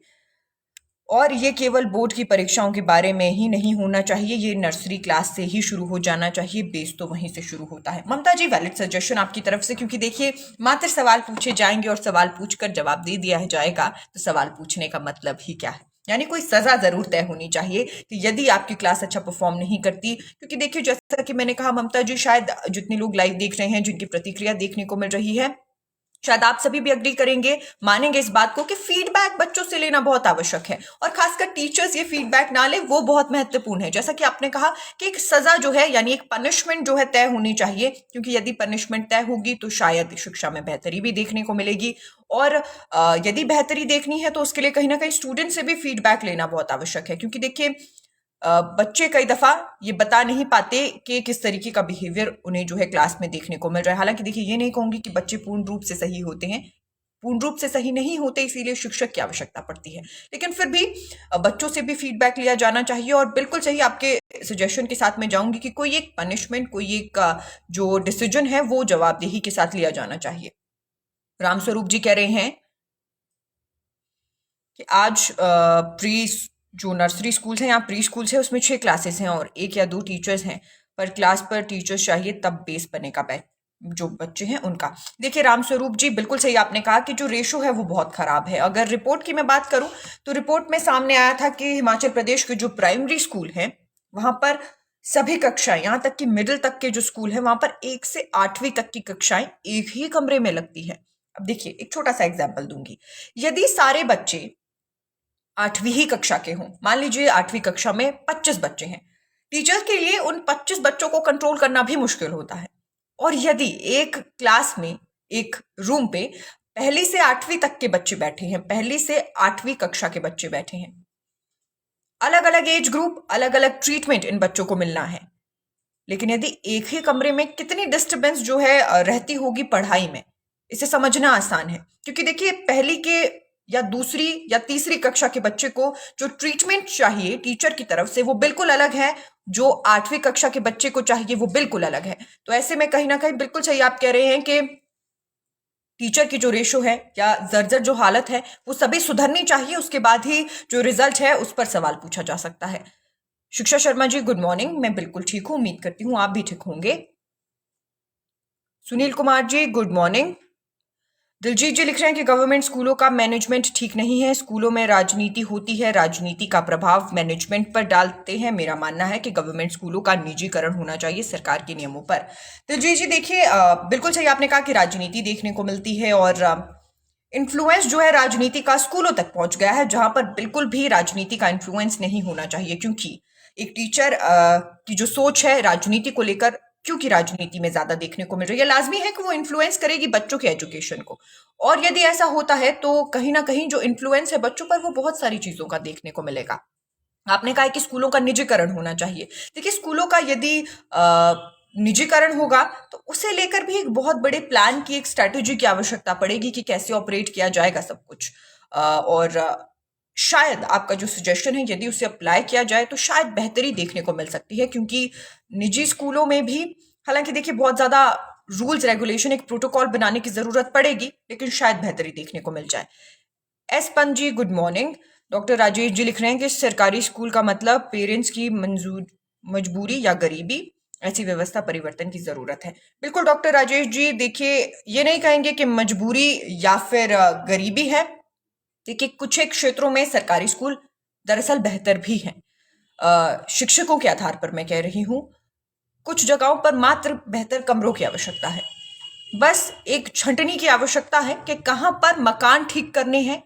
और ये केवल बोर्ड की परीक्षाओं के बारे में ही नहीं होना चाहिए, ये नर्सरी क्लास से ही शुरू हो जाना चाहिए, बेस तो वहीं से शुरू होता है। ममता जी वैलिड सजेशन आपकी तरफ से, क्योंकि देखिए मात्र सवाल पूछे जाएंगे और सवाल पूछकर जवाब दे दिया जाएगा तो सवाल पूछने का मतलब ही क्या है। यानी कोई सजा जरूर तय होनी चाहिए कि यदि आपकी क्लास अच्छा परफॉर्म नहीं करती, क्योंकि देखिए जैसा कि मैंने कहा ममता जी, शायद जितने लोग लाइव देख रहे हैं, जिनकी प्रतिक्रिया देखने को मिल रही है, शायद आप सभी भी अग्री करेंगे, मानेंगे इस बात को कि फीडबैक बच्चों से लेना बहुत आवश्यक है, और खासकर टीचर्स ये फीडबैक ना ले वो बहुत महत्वपूर्ण है। जैसा कि आपने कहा कि एक सजा जो है यानी एक पनिशमेंट जो है तय होनी चाहिए, क्योंकि यदि पनिशमेंट तय होगी तो शायद शिक्षा में बेहतरी भी देखने को मिलेगी, और यदि बेहतरी देखनी है तो उसके लिए कहीं ना कहीं स्टूडेंट से भी फीडबैक लेना बहुत आवश्यक है। क्योंकि देखिए बच्चे कई दफा ये बता नहीं पाते कि किस तरीके का बिहेवियर उन्हें जो है क्लास में देखने को मिल रहा है। हालांकि देखिए ये नहीं कहूंगी कि बच्चे पूर्ण रूप से सही होते हैं, पूर्ण रूप से सही नहीं होते, इसीलिए शिक्षक की आवश्यकता पड़ती है, लेकिन फिर भी बच्चों से भी फीडबैक लिया जाना चाहिए। और बिल्कुल सही आपके सजेशन के साथ मैं जाऊंगी कि कोई एक पनिशमेंट, कोई एक जो डिसीजन है वो जवाबदेही के साथ लिया जाना चाहिए। रामस्वरूप जी कह रहे हैं कि आज प्री जो नर्सरी स्कूल्स हैं या प्री स्कूल्स है उसमें 6 क्लासेस हैं और 1 या 2 टीचर्स हैं, पर क्लास पर टीचर्स चाहिए तब बेस बनेगा जो बच्चे हैं उनका। देखिए रामस्वरूप जी बिल्कुल सही आपने कहा कि जो रेशो है वो बहुत खराब है। अगर रिपोर्ट की मैं बात करूं तो रिपोर्ट में सामने आया था कि हिमाचल प्रदेश के जो प्राइमरी स्कूल हैं वहां पर सभी कक्षाएं, यहां तक कि मिडिल तक के जो स्कूल है वहां पर 1 से 8वीं तक की कक्षाएं एक ही कमरे में लगती है। अब देखिए एक छोटा सा एग्जाम्पल दूंगी, यदि सारे बच्चे 8वीं ही कक्षा के हों, मान लीजिए 8वीं कक्षा में 25 बच्चे हैं, टीचर के लिए उन 25 बच्चों को कंट्रोल करना भी मुश्किल होता है। और यदि एक क्लास में, एक रूम पे पहली से 8वीं तक के बच्चे बैठे हैं, पहली से 8वीं कक्षा के बच्चे बैठे हैं, अलग अलग एज ग्रुप, अलग अलग ट्रीटमेंट इन बच्चों को मिलना है, लेकिन यदि एक ही कमरे में कितनी डिस्टरबेंस जो है रहती होगी पढ़ाई में, इसे समझना आसान है। क्योंकि देखिए पहली के या दूसरी या तीसरी कक्षा के बच्चे को जो ट्रीटमेंट चाहिए टीचर की तरफ से वो बिल्कुल अलग है, जो 8वीं कक्षा के बच्चे को चाहिए वो बिल्कुल अलग है। तो ऐसे में कहीं ना कहीं बिल्कुल सही आप कह रहे हैं कि टीचर की जो रेशो है या जर्जर जो हालत है वो सभी सुधरनी चाहिए, उसके बाद ही जो रिजल्ट है उस पर सवाल पूछा जा सकता है। शिक्षा शर्मा जी गुड मॉर्निंग, मैं बिल्कुल ठीक हूं, उम्मीद करती हूं आप भी ठीक होंगे। Sunil Kumar ji good morning. दिलजीत जी लिख रहे हैं कि गवर्नमेंट स्कूलों का मैनेजमेंट ठीक नहीं है, स्कूलों में राजनीति होती है, राजनीति का प्रभाव मैनेजमेंट पर डालते हैं। मेरा मानना है कि गवर्नमेंट स्कूलों का निजीकरण होना चाहिए सरकार के नियमों पर। दिलजीत जी देखिए बिल्कुल सही आपने कहा कि राजनीति देखने को मिलती है, और इन्फ्लुएंस जो है राजनीति का स्कूलों तक पहुंच गया है, जहां पर बिल्कुल भी राजनीति का इन्फ्लुएंस नहीं होना चाहिए। क्योंकि एक टीचर की जो सोच है राजनीति को लेकर, क्योंकि राजनीति में ज्यादा देखने को मिल रही है, लाजमी है कि वो इन्फ्लुएंस करेगी बच्चों के एजुकेशन को। और यदि ऐसा होता है तो कहीं ना कहीं जो इन्फ्लुएंस है बच्चों पर वो बहुत सारी चीजों का देखने को मिलेगा। आपने कहा कि स्कूलों का निजीकरण होना चाहिए, देखिए स्कूलों का यदि निजीकरण होगा तो उसे लेकर भी एक बहुत बड़े प्लान की, एक स्ट्रैटेजी की आवश्यकता पड़ेगी कि कैसे ऑपरेट किया जाएगा सब कुछ। और शायद आपका जो सजेशन है यदि उसे अप्लाई किया जाए तो शायद बेहतरी देखने को मिल सकती है। क्योंकि निजी स्कूलों में भी हालांकि देखिए बहुत ज्यादा रूल्स रेगुलेशन, एक प्रोटोकॉल बनाने की जरूरत पड़ेगी, लेकिन शायद बेहतरी देखने को मिल जाए। एस पन जी good morning. Doctor Rajesh ji लिख रहे हैं कि सरकारी स्कूल का मतलब पेरेंट्स की मजबूरी या गरीबी, ऐसी व्यवस्था परिवर्तन की जरूरत है। बिल्कुल डॉक्टर राजेश जी, देखिए ये नहीं कहेंगे कि मजबूरी या फिर गरीबी है। देखिए कुछ एक क्षेत्रों में सरकारी स्कूल दरअसल बेहतर भी हैं। शिक्षकों के आधार पर मैं कह रही हूँ, कुछ जगहों पर मात्र बेहतर कमरों की आवश्यकता है। बस एक छंटनी की आवश्यकता है कि कहाँ पर मकान ठीक करने हैं,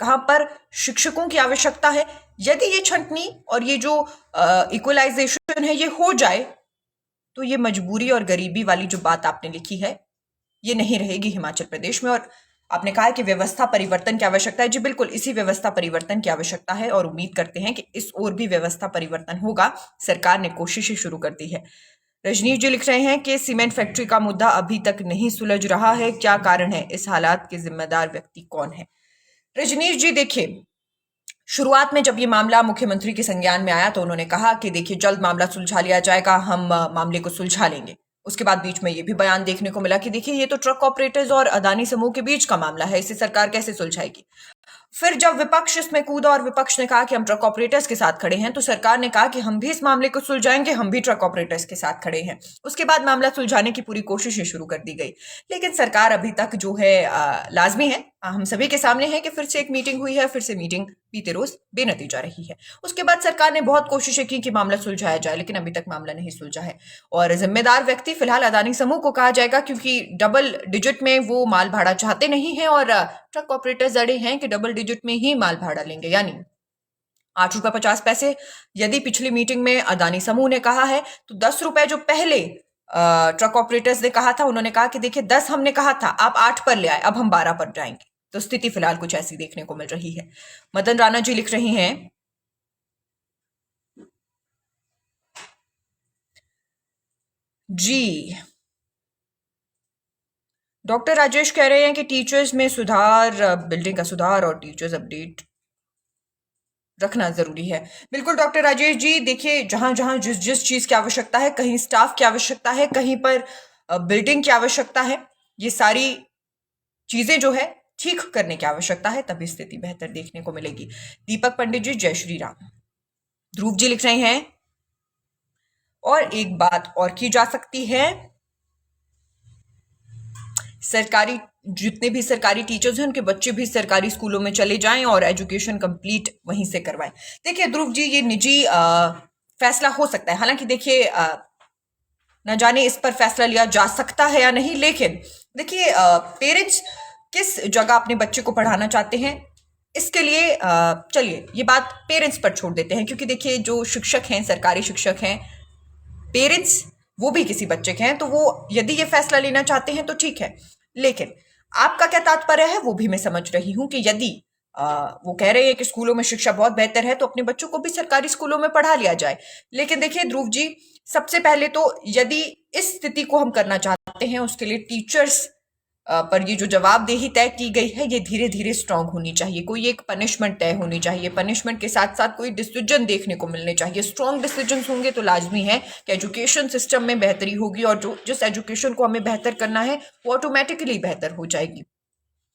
कहाँ पर शिक्षकों की आवश्यकता है। यदि ये छंटनी और ये जो इक्वलाइजेशन है ये हो जाए, तो ये मजबूरी और गरीबी वाली जो बात आपने लिखी है ये नहीं रहेगी हिमाचल प्रदेश में। और आपने कहा कि व्यवस्था परिवर्तन की आवश्यकता है। जी बिल्कुल, इसी व्यवस्था परिवर्तन की आवश्यकता है और उम्मीद करते हैं कि इस ओर भी व्यवस्था परिवर्तन होगा। सरकार ने कोशिशें शुरू कर दी है। रजनीश जी लिख रहे हैं कि सीमेंट फैक्ट्री का मुद्दा अभी तक नहीं सुलझ रहा है, क्या कारण है? इस हालात के जिम्मेदार व्यक्ति कौन है? रजनीश जी देखिए, शुरुआत में जब ये मामला मुख्यमंत्री के संज्ञान में आया तो उन्होंने कहा कि देखिए जल्द मामला सुलझा लिया जाएगा, हम मामले को सुलझा लेंगे। उसके बाद बीच में ये भी बयान देखने को मिला कि देखिए ये तो ट्रक ऑपरेटर्स और अदानी समूह के बीच का मामला है, इसे सरकार कैसे सुलझाएगी। फिर जब विपक्ष इसमें कूदा और विपक्ष ने कहा कि हम ट्रक ऑपरेटर्स के साथ खड़े हैं, तो सरकार ने कहा कि हम भी इस मामले को सुलझाएंगे, हम भी ट्रक ऑपरेटर्स के साथ खड़े हैं। उसके बाद मामला सुलझाने की पूरी कोशिशें शुरू कर दी गई, लेकिन सरकार अभी तक जो है लाजमी है, हम सभी के सामने है कि फिर से एक मीटिंग हुई है, फिर से मीटिंग बीते रोज बेनतीजा रही है। उसके बाद सरकार ने बहुत कोशिशें की कि मामला सुलझाया जाए, लेकिन अभी तक मामला नहीं सुलझा है। और जिम्मेदार व्यक्ति फिलहाल अदानी समूह को कहा जाएगा, क्योंकि डबल डिजिट में वो माल भाड़ा चाहते नहीं है और ट्रक ऑपरेटर्स अड़े हैं कि डबल डिजिट में ही माल भाड़ा लेंगे, यानी 8.50 रुपए। यदि पिछली मीटिंग में अदानी समूह ने कहा है तो 10 रुपए जो पहले ट्रक ऑपरेटर्स ने कहा था, उन्होंने कहा कि देखिए 10 हमने कहा था, आप 8 पर ले आए, अब हम 12 पर जाएंगे। तो स्थिति फिलहाल कुछ ऐसी देखने को मिल रही है। मदन राणा जी लिख रही हैं, जी डॉक्टर राजेश कह रहे हैं कि टीचर्स में सुधार, बिल्डिंग का सुधार और टीचर्स अपडेट रखना जरूरी है। बिल्कुल डॉक्टर राजेश जी, देखिए जहां जहां जिस जिस चीज की आवश्यकता है, कहीं स्टाफ की आवश्यकता है, कहीं पर बिल्डिंग की आवश्यकता है, ये सारी चीजें जो है ठीक करने की आवश्यकता है, तभी स्थिति बेहतर देखने को मिलेगी। दीपक पंडित जी जय श्री राम। ध्रुव जी लिख रहे हैं, और एक बात और की जा सकती है, सरकारी जितने भी सरकारी टीचर्स हैं उनके बच्चे भी सरकारी स्कूलों में चले जाएं और एजुकेशन कंप्लीट वहीं से करवाएं। देखिए ध्रुव जी, ये निजी फैसला हो सकता है, हालांकि देखिए न जाने इस पर फैसला लिया जा सकता है या नहीं, लेकिन देखिए पेरेंट्स किस जगह अपने बच्चे को पढ़ाना चाहते हैं, इसके लिए चलिए ये बात पेरेंट्स पर छोड़ देते हैं, क्योंकि देखिए जो शिक्षक हैं, सरकारी शिक्षक हैं, पेरेंट्स वो भी किसी बच्चे के हैं, तो वो यदि ये फैसला लेना चाहते हैं तो ठीक है। लेकिन आपका क्या तात्पर्य है वो भी मैं समझ रही हूं कि यदि वो कह रहे हैं कि स्कूलों में शिक्षा बहुत बेहतर है तो अपने बच्चों को भी सरकारी स्कूलों में पढ़ा लिया जाए। लेकिन देखिए ध्रुव जी, सबसे पहले तो यदि इस स्थिति को हम करना चाहते हैं, उसके लिए टीचर्स पर ये जो जवाबदेही तय की गई है ये धीरे धीरे स्ट्रांग होनी चाहिए। कोई एक पनिशमेंट तय होनी चाहिए, पनिशमेंट के साथ साथ कोई डिसीजन देखने को मिलने चाहिए। स्ट्रांग डिसीजन होंगे तो लाजमी है कि एजुकेशन सिस्टम में बेहतरी होगी, और जो जिस एजुकेशन को हमें बेहतर करना है वो ऑटोमेटिकली बेहतर हो जाएगी।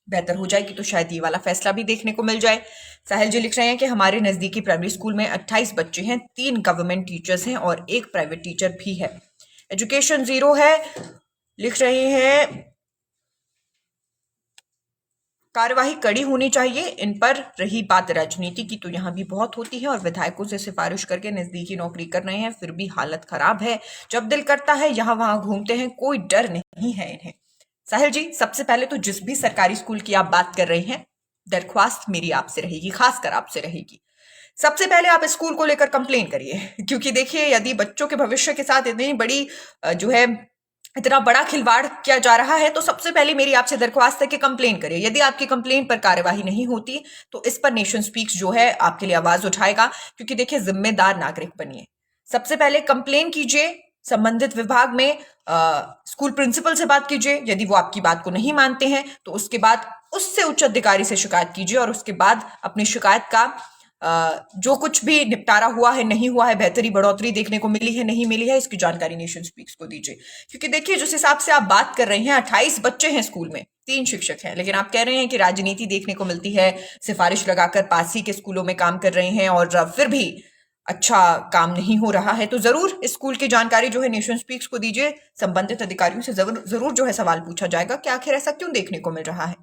बेहतर हो जाएगी तो शायद ये वाला फैसला भी देखने को मिल जाए। साहिल जी लिख रहे हैं कि हमारे नजदीकी प्राइमरी स्कूल में 28 बच्चे हैं, 3 गवर्नमेंट टीचर्स हैं और 1 प्राइवेट टीचर भी है, एजुकेशन जीरो है। लिख रहे हैं कार्यवाही कड़ी होनी चाहिए इन पर। रही बात राजनीति की, तो यहाँ भी बहुत होती है और विधायकों से सिफारिश करके नजदीकी नौकरी कर रहे हैं, फिर भी हालत खराब है। जब दिल करता है यहाँ वहां घूमते हैं, कोई डर नहीं है इन्हें। साहिल जी, सबसे पहले तो जिस भी सरकारी स्कूल की आप बात कर रहे हैं, दरख्वास्त मेरी आपसे रहेगी, खासकर आपसे रहेगी, सबसे पहले आप स्कूल को लेकर कंप्लेन करिए। क्योंकि देखिए यदि बच्चों के भविष्य के साथ इतनी बड़ी जो है इतना बड़ा खिलवाड़ किया जा रहा है, तो सबसे पहले मेरी आपसे दरख्वास्त है कि कंप्लेन करिए। यदि आपकी कंप्लेन पर कार्यवाही नहीं होती तो इस पर नेशन स्पीक्स जो है आपके लिए आवाज उठाएगा, क्योंकि देखिए जिम्मेदार नागरिक बनिए। सबसे पहले कंप्लेन कीजिए संबंधित विभाग में, स्कूल प्रिंसिपल से बात कीजिए। यदि वो आपकी बात को नहीं मानते हैं तो उसके बाद उससे उच्च अधिकारी से शिकायत कीजिए, और उसके बाद अपनी शिकायत का जो कुछ भी निपटारा हुआ है, नहीं हुआ है, बेहतरी बढ़ोतरी देखने को मिली है, नहीं मिली है, इसकी जानकारी नेशन स्पीक्स को दीजिए। क्योंकि देखिए जिस हिसाब से आप बात कर रहे हैं, 28 बच्चे हैं स्कूल में, 3 शिक्षक हैं, लेकिन आप कह रहे हैं कि राजनीति देखने को मिलती है, सिफारिश लगाकर पास ही के स्कूलों में काम कर रहे हैं और फिर भी अच्छा काम नहीं हो रहा है। तो जरूर इस स्कूल की जानकारी जो है नेशन स्पीक्स को दीजिए। संबंधित अधिकारियों से जरूर जो है सवाल पूछा जाएगा कि आखिर ऐसा क्यों देखने को मिल रहा है।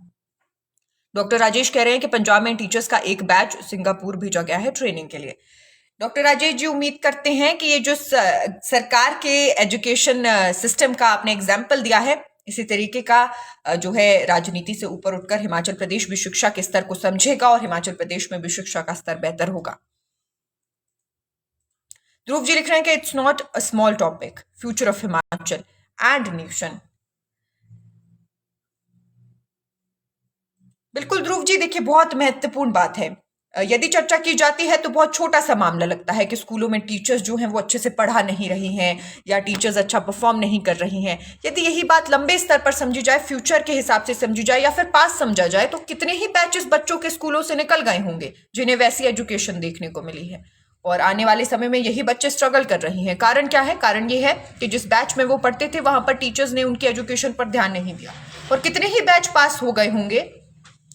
डॉक्टर राजेश कह रहे हैं कि पंजाब में टीचर्स का एक बैच सिंगापुर भेजा गया है ट्रेनिंग के लिए। डॉक्टर राजेश जी उम्मीद करते हैं कि ये जो सरकार के एजुकेशन सिस्टम का आपने एग्जाम्पल दिया है, इसी तरीके का जो है राजनीति से ऊपर उठकर हिमाचल प्रदेश भी शिक्षा के स्तर को समझेगा और हिमाचल प्रदेश में भी शिक्षा का स्तर बेहतर होगा। ध्रुव जी लिख रहे हैं कि it's not a small topic, future of Himachal and nation. बिल्कुल ध्रुव जी, देखिए बहुत महत्वपूर्ण बात है। यदि चर्चा की जाती है तो बहुत छोटा सा मामला लगता है कि स्कूलों में टीचर्स जो हैं वो अच्छे से पढ़ा नहीं रही हैं या टीचर्स अच्छा परफॉर्म नहीं कर रही हैं। यदि यही बात लंबे स्तर पर समझी जाए, फ्यूचर के हिसाब से समझी जाए या फिर पास समझा जाए, तो कितने ही बैचेस बच्चों के स्कूलों से निकल गए होंगे जिन्हें वैसी एजुकेशन देखने को मिली है, और आने वाले समय में यही बच्चे स्ट्रगल कर रही हैं। कारण क्या है? कारण ये है कि जिस बैच में वो पढ़ते थे वहां पर टीचर्स ने उनकी एजुकेशन पर ध्यान नहीं दिया, और कितने ही बैच पास हो गए होंगे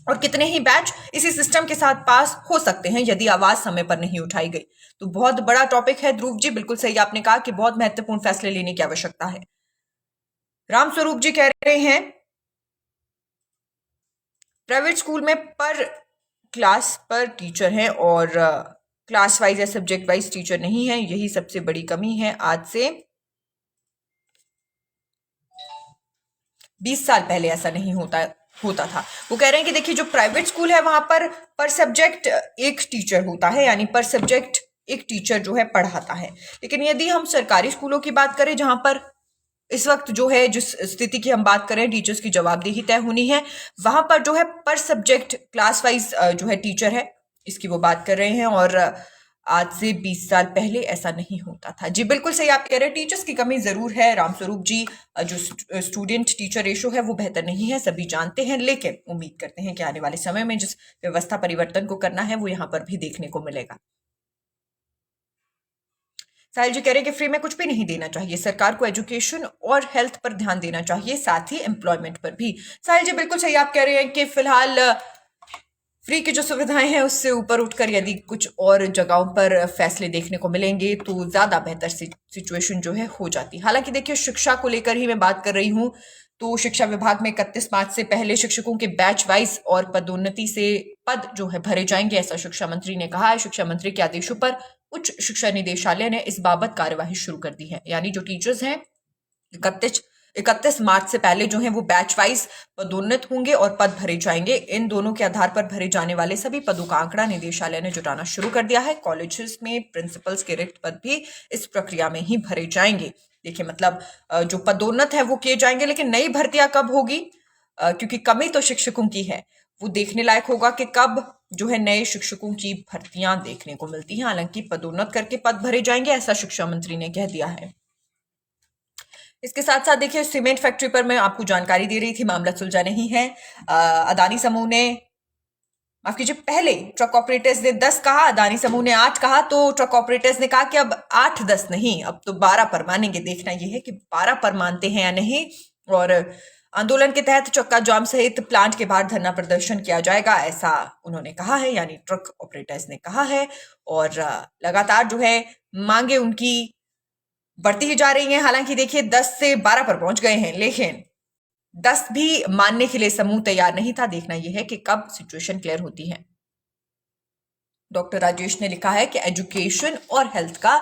और कितने ही बैच इसी सिस्टम के साथ पास हो सकते हैं यदि आवाज समय पर नहीं उठाई गई। तो बहुत बड़ा टॉपिक है ध्रुव जी, बिल्कुल सही आपने कहा कि बहुत महत्वपूर्ण फैसले लेने की आवश्यकता है। राम स्वरूप जी कह रहे हैं प्राइवेट स्कूल में पर क्लास पर टीचर हैं और क्लास वाइज या सब्जेक्ट वाइज टीचर नहीं है, यही सबसे बड़ी कमी है। आज से 20 साल पहले ऐसा नहीं होता था। वो कह रहे हैं कि देखिए जो प्राइवेट स्कूल है वहां पर सब्जेक्ट एक टीचर होता है, यानी पर सब्जेक्ट एक टीचर जो है पढ़ाता है। लेकिन यदि हम सरकारी स्कूलों की बात करें जहां पर इस वक्त जो है जिस स्थिति की हम बात करें, टीचर्स की जवाबदेही तय होनी है, वहां पर जो है पर सब्जेक्ट क्लास वाइज जो है टीचर है, इसकी वो बात कर रहे हैं। और आज से 20 साल पहले ऐसा नहीं होता था। जी बिल्कुल सही आप कह रहे हैं, टीचर्स की कमी जरूर है रामस्वरूप जी। जो स्टूडेंट टीचर रेशो है वो बेहतर नहीं है, सभी जानते हैं, लेकिन उम्मीद करते हैं कि आने वाले समय में जिस व्यवस्था परिवर्तन को करना है वो यहाँ पर भी देखने को मिलेगा। साहिल जी कह रहे हैं कि फ्री में कुछ भी नहीं देना चाहिए, सरकार को एजुकेशन और हेल्थ पर ध्यान देना चाहिए, साथ ही एम्प्लॉयमेंट पर भी। साहिल जी बिल्कुल सही आप कह रहे हैं कि फिलहाल फ्री की जो सुविधाएं हैं उससे ऊपर उठकर यदि कुछ और जगहों पर फैसले देखने को मिलेंगे तो ज्यादा बेहतर सिचुएशन जो है हो जाती। हालांकि देखिए शिक्षा को लेकर ही मैं बात कर रही हूं, तो शिक्षा विभाग में 31 मार्च से पहले शिक्षकों के बैच वाइज और पदोन्नति से पद जो है भरे जाएंगे, ऐसा शिक्षा मंत्री ने कहा है। शिक्षा मंत्री के आदेशों पर उच्च शिक्षा निदेशालय ने इस बाबत कार्यवाही शुरू कर दी है, यानी जो टीचर्स हैं 31 मार्च से पहले जो है वो बैच वाइज पदोन्नत होंगे और पद भरे जाएंगे। इन दोनों के आधार पर भरे जाने वाले सभी पदों का आंकड़ा निदेशालय ने जुटाना शुरू कर दिया है। कॉलेजेस में प्रिंसिपल्स के रिक्त पद भी इस प्रक्रिया में ही भरे जाएंगे। देखिए मतलब जो पदोन्नत है वो किए जाएंगे, लेकिन नई भर्तियां कब होगी, क्योंकि कमी तो शिक्षकों की है, वो देखने लायक होगा कि कब जो है नए शिक्षकों की भर्तियां देखने को मिलती हैं। हालांकि पदोन्नत करके पद भरे जाएंगे, ऐसा शिक्षा मंत्री ने कह दिया है। इसके साथ साथ देखिए सीमेंट फैक्ट्री पर मैं आपको जानकारी दे रही थी, मामला सुलझा नहीं है। अदानी समूह ने, माफ कीजिए, पहले ट्रक ऑपरेटर्स ने 10 कहा, अदानी समूह ने 8 कहा, तो ट्रक ऑपरेटर्स ने कहा कि अब 8-10 नहीं, अब तो 12 पर मानेंगे। देखना यह है कि 12 पर मानते हैं या नहीं। और आंदोलन के तहत चक्का जाम सहित प्लांट के बाहर धरना प्रदर्शन किया जाएगा, ऐसा उन्होंने कहा है, यानी ट्रक ऑपरेटर्स ने कहा है। और लगातार जो है मांगे उनकी बढ़ती ही जा रही हैं। हालांकि देखिए 10 से 12 पर पहुंच गए हैं, लेकिन 10 भी मानने के लिए समूह तैयार नहीं था। देखना यह है कि कब सिचुएशन क्लियर होती है। डॉक्टर राजेश ने लिखा है कि एजुकेशन और हेल्थ का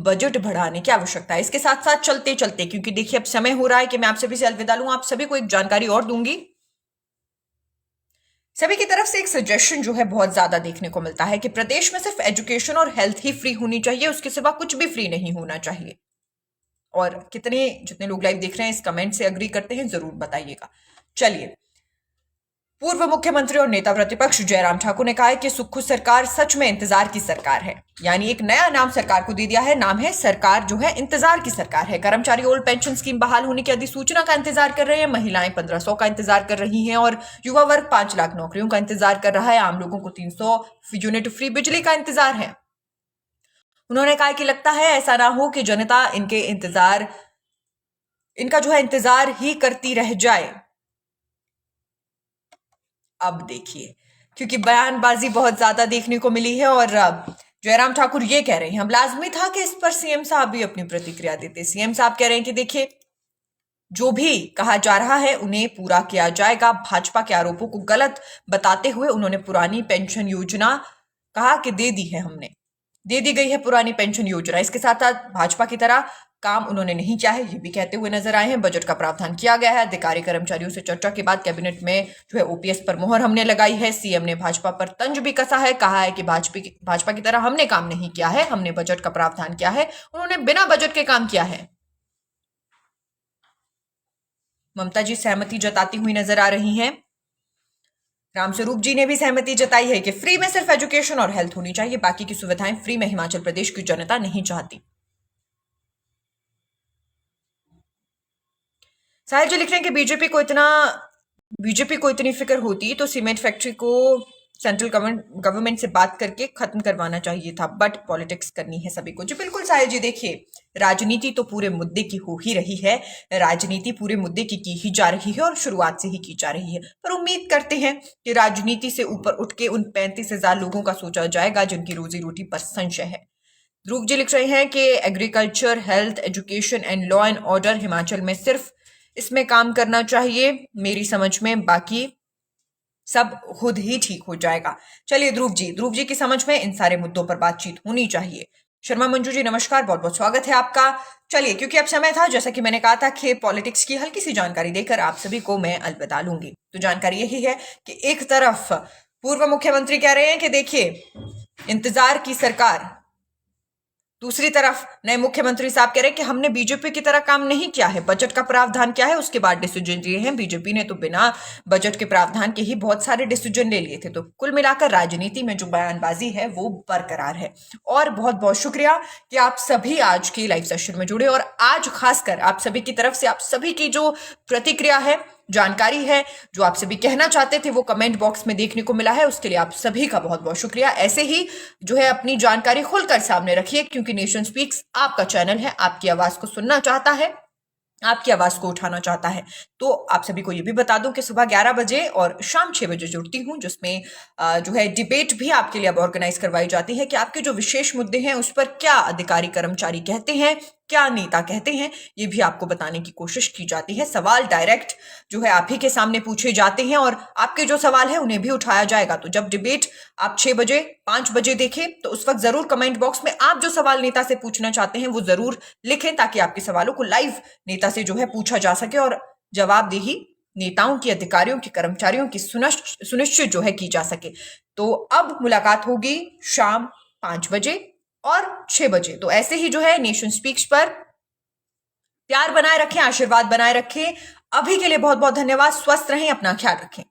बजट बढ़ाने की आवश्यकता है। इसके साथ साथ चलते चलते, क्योंकि देखिए अब समय हो रहा है कि मैं आप सभी से अलविदा लूं, आप सभी को एक जानकारी और दूंगी। सभी की तरफ से एक सजेशन जो है बहुत ज्यादा देखने को मिलता है कि प्रदेश में सिर्फ एजुकेशन और हेल्थ ही फ्री होनी चाहिए, उसके सिवा कुछ भी फ्री नहीं होना चाहिए। और जितने लोग लाइव देख रहे हैं इस कमेंट से अग्री करते हैं, जरूर बताइएगा। चलिए, पूर्व मुख्यमंत्री और नेता प्रतिपक्ष जयराम ठाकुर ने कहा है कि सुक्खू सरकार सच में इंतजार की सरकार है, यानी एक नया नाम सरकार को दे दिया है। नाम है सरकार जो है इंतजार की सरकार है। कर्मचारी ओल्ड पेंशन स्कीम बहाल होने की अधिसूचना का इंतजार कर रहे हैं, महिलाएं 1500 का इंतजार कर रही हैं और युवा वर्ग 5 लाख नौकरियों का इंतजार कर रहा है। आम लोगों को 300 यूनिट फ्री बिजली का इंतजार है। उन्होंने कहा कि लगता है ऐसा ना हो कि जनता इनका जो है इंतजार ही करती रह जाए। अब देखिए, क्योंकि बयानबाजी बहुत ज्यादा देखने को मिली है और जयराम ठाकुर ये कह रहे हैं, हम लाजमी था कि इस पर सीएम साहब भी अपनी प्रतिक्रिया देते। सीएम साहब कह रहे हैं कि देखिए जो भी कहा जा रहा है उन्हें पूरा किया जाएगा। भाजपा के आरोपों को गलत बताते हुए उन्होंने पुरानी पेंशन योजना कहा कि दे दी गई है पुरानी पेंशन योजना। इसके साथ साथ भाजपा की तरह काम उन्होंने नहीं किया है, ये भी कहते हुए नजर आए हैं। बजट का प्रावधान किया गया है। अधिकारी कर्मचारियों से चर्चा के बाद कैबिनेट में जो है ओपीएस पर मोहर हमने लगाई है। सीएम ने भाजपा पर तंज भी कसा है, कहा है कि भाजपा की तरह हमने काम नहीं किया है, हमने बजट का प्रावधान किया है, उन्होंने बिना बजट के काम किया है। ममता जी सहमति जताती हुई नजर आ रही हैं। रामस्वरूप जी ने भी सहमति जताई है कि फ्री में सिर्फ एजुकेशन और हेल्थ होनी चाहिए, बाकी की सुविधाएं फ्री में हिमाचल प्रदेश की जनता नहीं चाहती। साहिल जी लिख रहे हैं कि बीजेपी को इतनी फिक्र होती तो सीमेंट फैक्ट्री को सेंट्रल गवर्नमेंट से बात करके खत्म करवाना चाहिए था, बट पॉलिटिक्स करनी है सभी को। जी बिल्कुल साहिल जी, देखिए राजनीति तो पूरे मुद्दे की हो ही रही है, राजनीति पूरे मुद्दे की ही जा रही है और शुरुआत से ही की जा रही है। पर उम्मीद करते हैं कि राजनीति से ऊपर उठ के उन 35,000 लोगों का सोचा जाएगा जिनकी रोजी रोटी पर संशय है। ध्रुव जी लिख रहे हैं कि agriculture, health, education and law and order Himachal में सिर्फ इसमें काम करना चाहिए मेरी समझ में, बाकी सब खुद ही ठीक हो जाएगा। चलिए ध्रुव जी की समझ में इन सारे मुद्दों पर बातचीत होनी चाहिए। शर्मा मंजू जी नमस्कार, बहुत बहुत स्वागत है आपका। चलिए, क्योंकि अब समय था, जैसा कि मैंने कहा था कि पॉलिटिक्स की हल्की सी जानकारी देकर आप सभी को मैं अलविदा लूंगी। तो जानकारी यही है कि एक तरफ पूर्व मुख्यमंत्री कह रहे हैं कि देखिए इंतजार की सरकार, दूसरी तरफ नए मुख्यमंत्री साहब कह रहे हैं कि हमने बीजेपी की तरह काम नहीं किया है, बजट का प्रावधान किया है, उसके बाद डिसीजन लिए हैं। बीजेपी ने तो बिना बजट के प्रावधान के ही बहुत सारे डिसीजन ले लिए थे। तो कुल मिलाकर राजनीति में जो बयानबाजी है वो बरकरार है। और बहुत बहुत शुक्रिया कि आप सभी आज के लाइव सेशन में जुड़े, और आज खासकर आप सभी की तरफ से आप सभी की जो प्रतिक्रिया है, जानकारी है, जो आप सभी कहना चाहते थे वो कमेंट बॉक्स में देखने को मिला है। उसके लिए आप सभी का बहुत बहुत शुक्रिया। ऐसे ही जो है अपनी जानकारी खुलकर सामने रखिए, क्योंकि नेशन स्पीक्स आपका चैनल है, आपकी आवाज को सुनना चाहता है, आपकी आवाज को उठाना चाहता है। तो आप सभी को ये भी बता दूं कि सुबह 11 बजे और शाम 6 बजे जुड़ती हूं, जिसमें जो है डिबेट भी आपके लिए अब ऑर्गेनाइज करवाई जाती है कि आपके जो विशेष मुद्दे हैं उस पर क्या अधिकारी कर्मचारी कहते हैं, क्या नेता कहते हैं, ये भी आपको बताने की कोशिश की जाती है। सवाल डायरेक्ट जो है आप ही के सामने पूछे जाते हैं और आपके जो सवाल है उन्हें भी उठाया जाएगा। तो जब डिबेट आप 6 बजे 5 बजे देखें तो उस वक्त जरूर कमेंट बॉक्स में आप जो सवाल नेता से पूछना चाहते हैं वो जरूर लिखें, ताकि आपके सवालों को लाइव नेता से जो है पूछा जा सके और जवाबदेही नेताओं की, अधिकारियों की, कर्मचारियों की सुनिश्चित जो है की जा सके। तो अब मुलाकात होगी शाम 5 बजे और 6 बजे। तो ऐसे ही जो है नेशन स्पीक्स पर प्यार बनाए रखें, आशीर्वाद बनाए रखें। अभी के लिए बहुत बहुत धन्यवाद। स्वस्थ रहें, अपना ख्याल रखें।